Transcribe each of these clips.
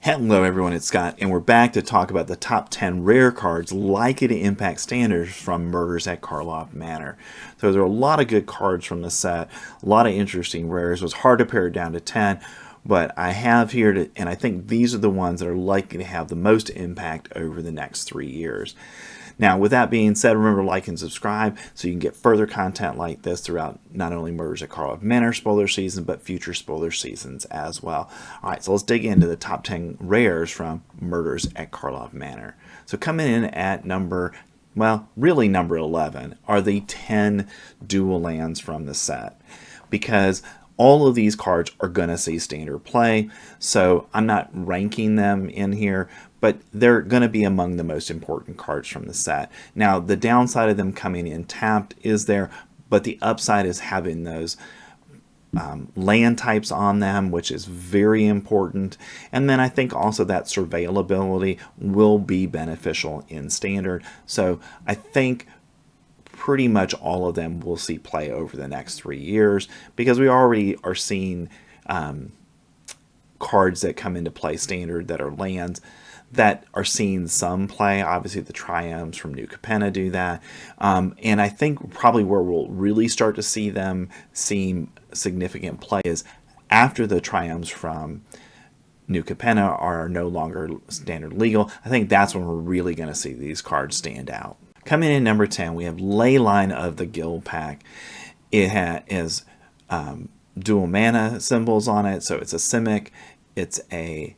Hello everyone, it's Scott, and we're back to talk about the top 10 rare cards likely to impact standards from Murders at Karlov Manor. So there are a lot of good cards from the set, a lot of interesting rares. It was hard to pare it down to 10, but I have here, and I think these are the ones that are likely to have the most impact over the next 3 years. Now, with that being said, remember to like and subscribe so you can get further content like this throughout not only Murders at Karlov Manor spoiler season, but future spoiler seasons as well. All right, so let's dig into the top 10 rares from Murders at Karlov Manor. So coming in at number 11 are the 10 dual lands from the set, because all of these cards are going to see standard play, so I'm not ranking them in here, but they're going to be among the most important cards from the set. Now, the downside of them coming in tapped is there, but the upside is having those land types on them, which is very important. And then I think also that surveillability will be beneficial in standard. So I think pretty much all of them will see play over the next 3 years, because we already are seeing cards that come into play standard that are lands that are seeing some play. Obviously the Triumphs from New Capenna do that, and I think probably where we'll really start to see them seeing significant play is after the Triumphs from New Capenna are no longer standard legal. I think that's when we're really going to see these cards stand out. Coming in number 10, we have Layline of the Guild Pack. It has dual mana symbols on it, so it's a Simic, it's a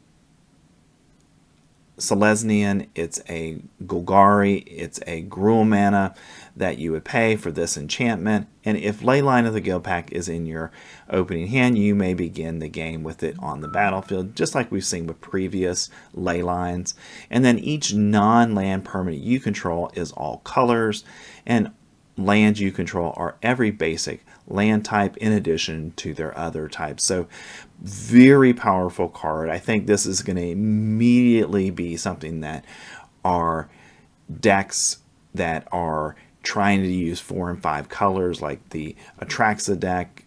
Selesnian, it's a Golgari, it's a Gruul mana that you would pay for this enchantment. And if Layline of the Guild Pack is in your opening hand, you may begin the game with it on the battlefield, just like we've seen with previous Laylines. And then each non-land permanent you control is all colors, and lands you control are every basic land type in addition to their other types. So very powerful card. I think this is going to immediately be something that our decks that are trying to use 4 and 5 colors, like the Atraxa deck,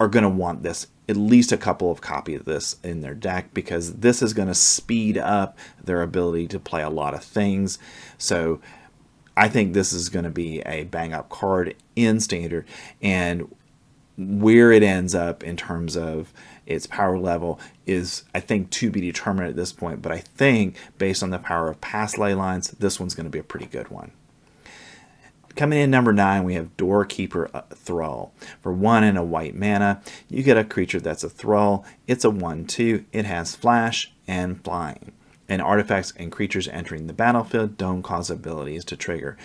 are going to want this, at least a couple of copies of this in their deck, because this is going to speed up their ability to play a lot of things. So I think this is going to be a bang-up card in standard, and where it ends up in terms of its power level is, I think, to be determined at this point. But I think, based on the power of past ley lines, this one's going to be a pretty good one. Coming in number 9, we have Doorkeeper Throw. For 1 and a white mana, you get a creature that's a Thrall. It's a 1/2. It has flash and flying, and artifacts and creatures entering the battlefield don't cause abilities to trigger.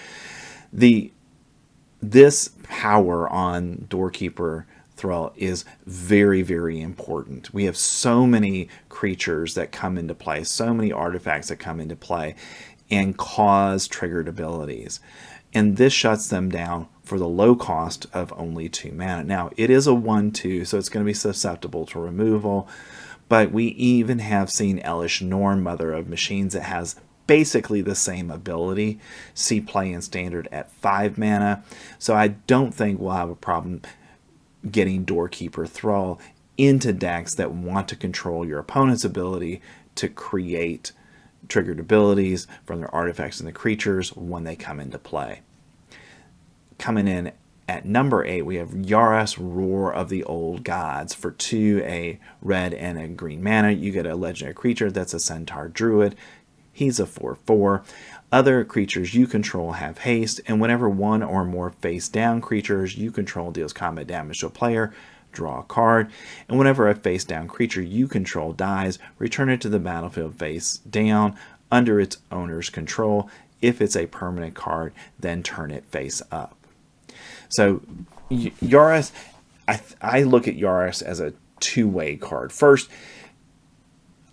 This power on Doorkeeper Throw is very, very important. We have so many creatures that come into play, so many artifacts that come into play and cause triggered abilities. And this shuts them down for the low cost of only 2 mana. Now, it is a 1/2, so it's going to be susceptible to removal. But we even have seen Elish Norn, Mother of Machines, that has basically the same ability, see play in standard at 5 mana. So I don't think we'll have a problem getting Doorkeeper Throw into decks that want to control your opponent's ability to create triggered abilities from their artifacts and the creatures when they come into play. Coming in at number 8, we have Yurus Roar of the Old Gods. For 2, a red and a green mana, you get a legendary creature that's a Centaur Druid. He's a 4/4. Other creatures you control have haste, and whenever one or more face-down creatures you control deals combat damage to a player, draw a card. And whenever a face-down creature you control dies, return it to the battlefield face down under its owner's control. If it's a permanent card, then turn it face up. So Yurus, I look at Yurus as a two-way card. First,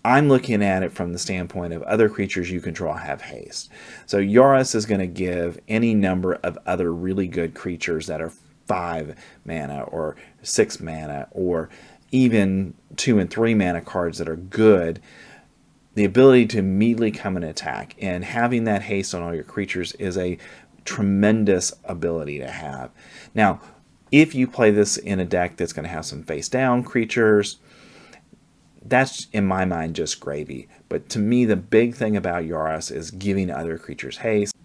I'm looking at it from the standpoint of other creatures you control have haste. So Yurus is going to give any number of other really good creatures that are 5 mana or 6 mana or even 2 and 3 mana cards that are good, the ability to immediately come and attack. And having that haste on all your creatures is a tremendous ability to have. Now, if you play this in a deck that's going to have some face down creatures, that's in my mind just gravy. But to me, the big thing about Yurus is giving other creatures haste.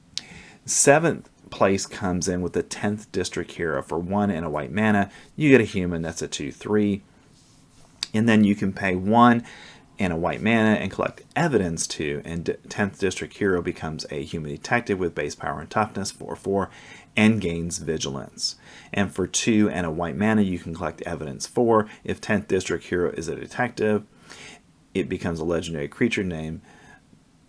7th place comes in with the 10th District Hero. For 1 and a white mana, you get a human. That's a 2/3. And then you can pay 1 and a white mana and collect evidence 2. And 10th District Hero becomes a human detective with base power and toughness 4/4 and gains vigilance. And for 2 and a white mana, you can collect evidence 4. If 10th District Hero is a detective, it becomes a legendary creature named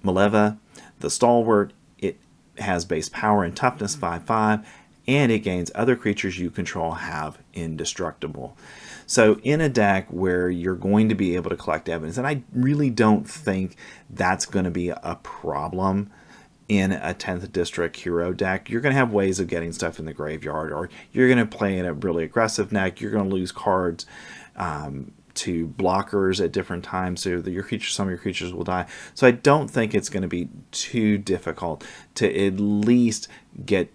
Maleva, the Stalwart. It has base power and toughness 5/5, and it gains other creatures you control have indestructible. So in a deck where you're going to be able to collect evidence, and I really don't think that's going to be a problem in a 10th District Hero deck, you're going to have ways of getting stuff in the graveyard, or you're going to play in a really aggressive deck. You're going to lose cards to blockers at different times, so that some of your creatures will die. So I don't think it's going to be too difficult to at least get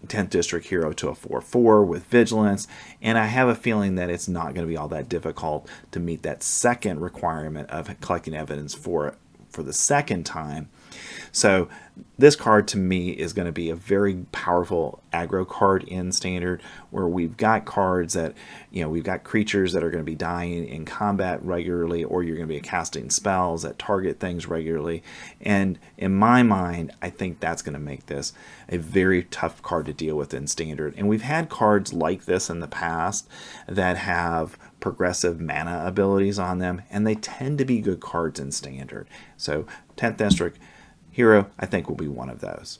10th District Hero to a 4/4 with vigilance, and I have a feeling that it's not going to be all that difficult to meet that second requirement of collecting evidence for the second time. So this card to me is going to be a very powerful aggro card in Standard, where we've got cards that, we've got creatures that are going to be dying in combat regularly, or you're going to be casting spells that target things regularly. And in my mind, I think that's going to make this a very tough card to deal with in Standard. And we've had cards like this in the past that have progressive mana abilities on them, and they tend to be good cards in Standard. So 10th District Hero, I think, will be one of those.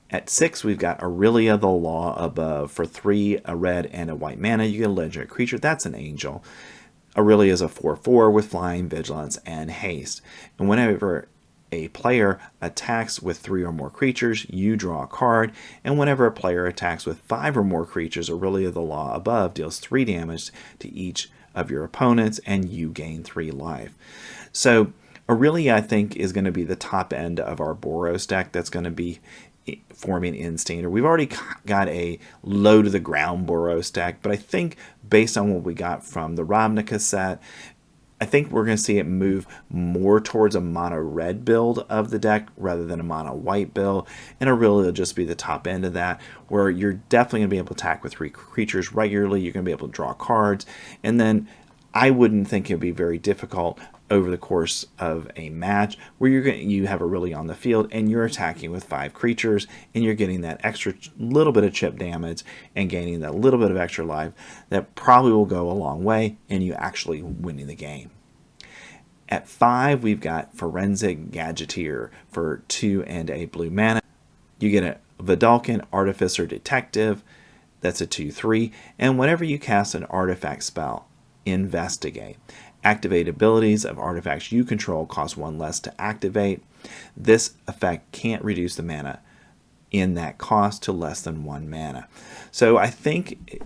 At 6, we've got Aurelia the Law Above. For 3, a red and a white mana, you get a legendary creature. That's an angel. Aurelia is a 4/4 with flying, vigilance, and haste. And whenever a player attacks with 3 or more creatures, you draw a card. And whenever a player attacks with 5 or more creatures, Aurelia the Law Above deals 3 damage to each of your opponents, and you gain 3 life. So Aurelia, I think, is going to be the top end of our Boros deck that's going to be forming in Standard. We've already got a low to the ground Boros deck, but I think based on what we got from the Ravnica set, I think we're going to see it move more towards a mono red build of the deck rather than a mono white build. And Aurelia will just be the top end of that, where you're definitely going to be able to attack with 3 creatures regularly. You're going to be able to draw cards. And then I wouldn't think it would be very difficult over the course of a match where you have Aurelia on the field and you're attacking with 5 creatures, and you're getting that extra little bit of chip damage and gaining that little bit of extra life that probably will go a long way in you actually winning the game. At 5, we've got Forensic Gadgeteer. For 2 and a blue mana, you get a Vidalcan Artificer Detective. That's a 2/3, and whenever you cast an artifact spell, investigate. Activate abilities of artifacts you control cost 1 less to activate. This effect can't reduce the mana in that cost to less than 1 mana. So I think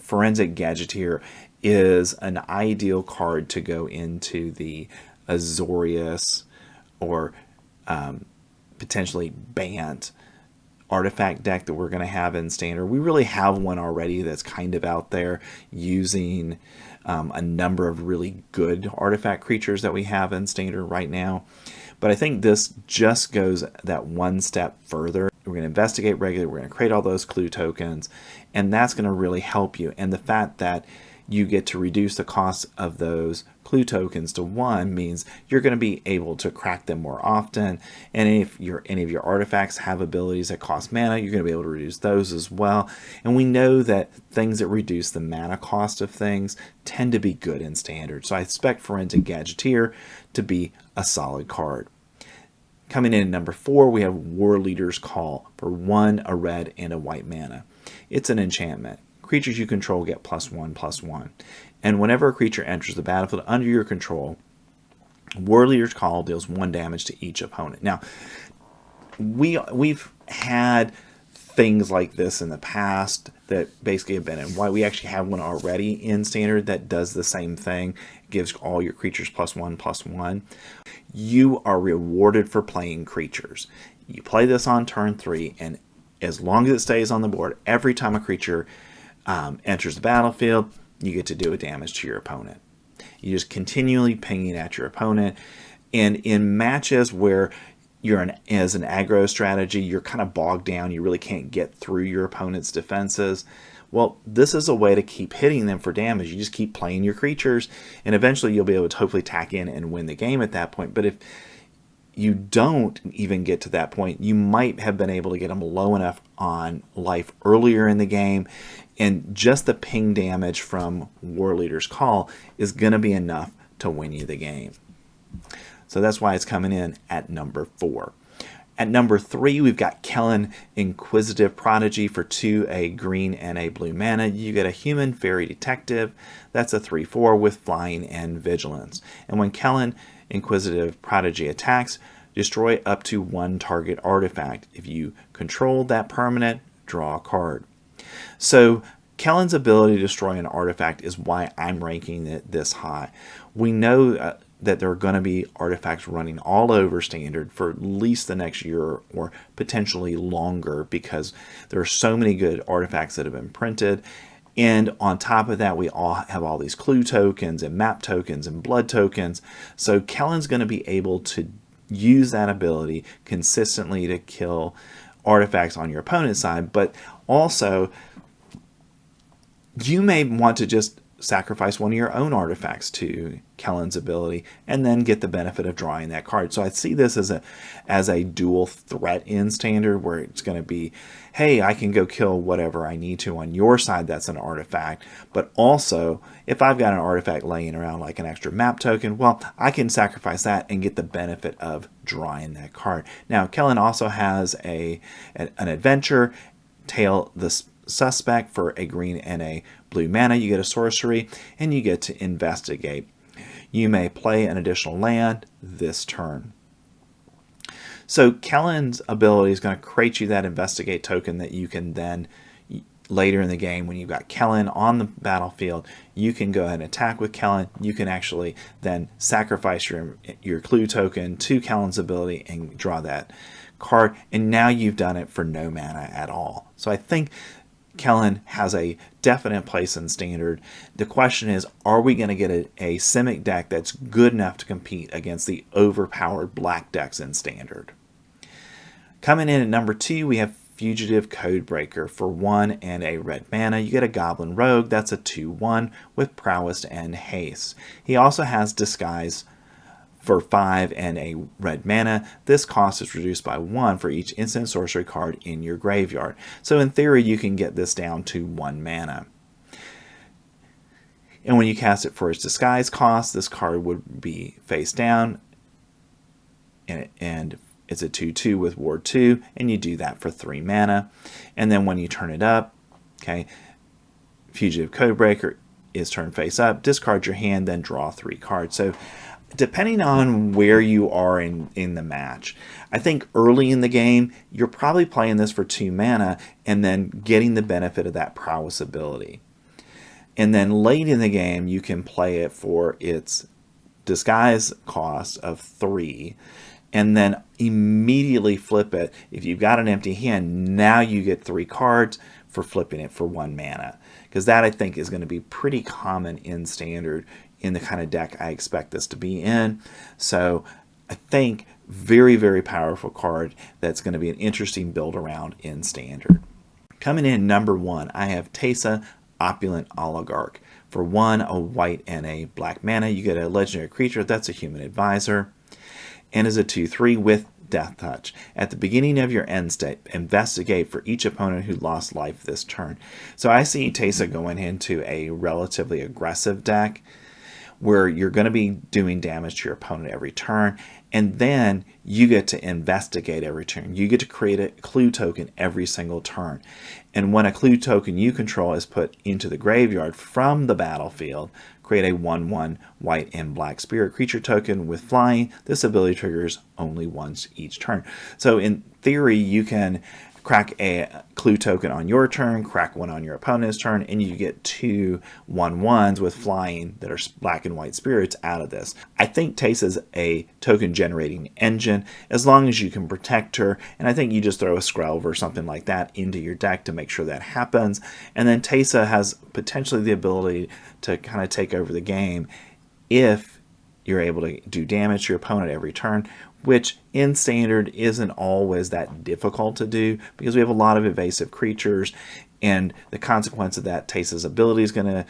Forensic Gadgeteer is an ideal card to go into the Azorius or potentially Bant artifact deck that we're going to have in Standard. We really have one already that's kind of out there using a number of really good artifact creatures that we have in Standard right now. But I think this just goes that one step further. We're going to investigate regularly. We're going to create all those clue tokens, and that's going to really help you. And the fact that you get to reduce the cost of those clue tokens to 1 means you're going to be able to crack them more often. And if any of your artifacts have abilities that cost mana, you're going to be able to reduce those as well. And we know that things that reduce the mana cost of things tend to be good in Standard. So I expect Forensic Gadgeteer to be a solid card. Coming in at number 4, we have War Leader's Call. For 1, a red and a white mana. It's an enchantment. Creatures you control get +1/+1. And whenever a creature enters the battlefield under your control, War Leader's Call deals 1 damage to each opponent. Now, we've had things like this in the past that basically have been in why we actually have one already in Standard that does the same thing. It gives all your creatures +1/+1. You are rewarded for playing creatures. You play this on turn 3, and as long as it stays on the board, every time a creature enters the battlefield, you get to do a damage to your opponent. You just continually pinging at your opponent. And in matches where you're as an aggro strategy, you're kind of bogged down, you really can't get through your opponent's defenses. Well, this is a way to keep hitting them for damage. You just keep playing your creatures, and eventually you'll be able to hopefully tack in and win the game at that point. But if you don't even get to that point, you might have been able to get them low enough on life earlier in the game, and just the ping damage from War Leader's Call is going to be enough to win you the game. So that's why it's coming in at number 4. At number 3, we've got Kellen, Inquisitive Prodigy for 2, a green and a blue mana. You get a human fairy detective. That's a 3/4 with flying and vigilance. And when Kellen, Inquisitive Prodigy attacks, destroy up to 1 target artifact. If you control that permanent, draw a card. So Kellen's ability to destroy an artifact is why I'm ranking it this high. We know that there are going to be artifacts running all over Standard for at least the next year or potentially longer, because there are so many good artifacts that have been printed. And on top of that, we all have all these clue tokens and map tokens and blood tokens. So Kellen's going to be able to use that ability consistently to kill artifacts on your opponent's side. But also, you may want to just sacrifice one of your own artifacts to Kellen's ability and then get the benefit of drawing that card. So I see this as a dual threat in Standard, where it's going to be, hey, I can go kill whatever I need to on your side that's an artifact, but also if I've got an artifact laying around like an extra map token, well, I can sacrifice that and get the benefit of drawing that card. Now, Kellen also has an adventure, Tail the Suspect for a green and a blue mana. You get a sorcery and you get to investigate. You may play an additional land this turn. So Kellen's ability is going to create you that investigate token that you can then later in the game, when you've got Kellen on the battlefield, you can go ahead and attack with Kellen. You can actually then sacrifice your clue token to Kellen's ability and draw that card, and now you've done it for no mana at all. So I think Kellen has a definite place in Standard. The question is, are we going to get a Simic deck that's good enough to compete against the overpowered black decks in Standard? Coming in at number 2, we have Fugitive Codebreaker for 1 and a red mana. You get a Goblin Rogue. That's a 2/1 with Prowess and Haste. He also has Disguise for 5 and a red mana. This cost is reduced by 1 for each instant sorcery card in your graveyard. So in theory, you can get this down to 1 mana. And when you cast it for its disguise cost, this card would be face down, and it's a 2/2 with Ward 2, and you do that for 3 mana. And then when you turn it up, okay, Fugitive Codebreaker is turned face up, discard your hand, then draw 3 cards. So depending on where you are in the match, I think early in the game, you're probably playing this for 2 mana and then getting the benefit of that prowess ability. And then late in the game, you can play it for its disguise cost of 3, and then immediately flip it. If you've got an empty hand, now you get 3 cards for flipping it for 1 mana. Because that, I think, is going to be pretty common in Standard in the kind of deck I expect this to be in. So I think very, very powerful card that's going to be an interesting build around in Standard. Coming in number 1, I have Tesa, Opulent Oligarch. For 1, a white and a black mana, you get a legendary creature. That's a human advisor, and is a 2/3 with Death Touch. At the beginning of your end state, investigate for each opponent who lost life this turn. So I see Tesa going into a relatively aggressive deck where you're going to be doing damage to your opponent every turn, and then you get to investigate every turn. You get to create a clue token every single turn. And when a clue token you control is put into the graveyard from the battlefield, create a 1/1 white and black spirit creature token with flying. This ability triggers only once each turn. So in theory, you can crack a clue token on your turn, crack one on your opponent's turn, and you get 2 1/1s with flying that are black and white spirits out of this. I think Tesa's a token generating engine as long as you can protect her, and I think you just throw a Skrelv or something like that into your deck to make sure that happens. And then Tesa has potentially the ability to kind of take over the game if you're able to do damage to your opponent every turn, which in Standard isn't always that difficult to do because we have a lot of evasive creatures, and the consequence of that, Tesa's ability is going to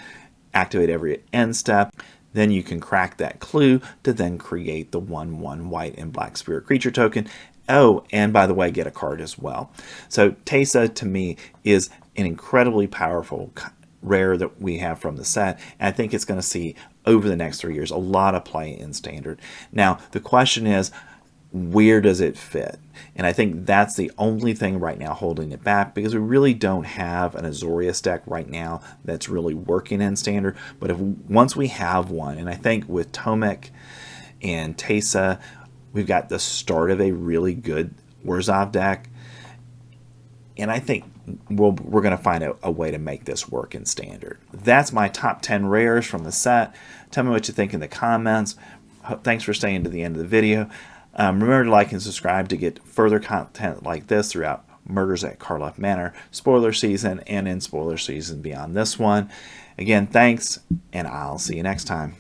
activate every end step. Then you can crack that clue to then create the 1/1 white and black spirit creature token. Oh, and by the way, get a card as well. So Tesa, to me, is an incredibly powerful rare that we have from the set, and I think it's going to see over the next 3 years a lot of play in Standard. Now the question is, where does it fit? And I think that's the only thing right now holding it back, because we really don't have an Azorius deck right now that's really working in Standard. But once we have one, and I think with Tomek and Tesa, we've got the start of a really good Orzhov deck, and I think we're going to find a way to make this work in Standard. That's my top 10 rares from the set. Tell me what you think in the comments. Thanks for staying to the end of the video. Remember to like and subscribe to get further content like this throughout Murders at Karlov Manor, spoiler season, and in spoiler season beyond this one. Again, thanks, and I'll see you next time.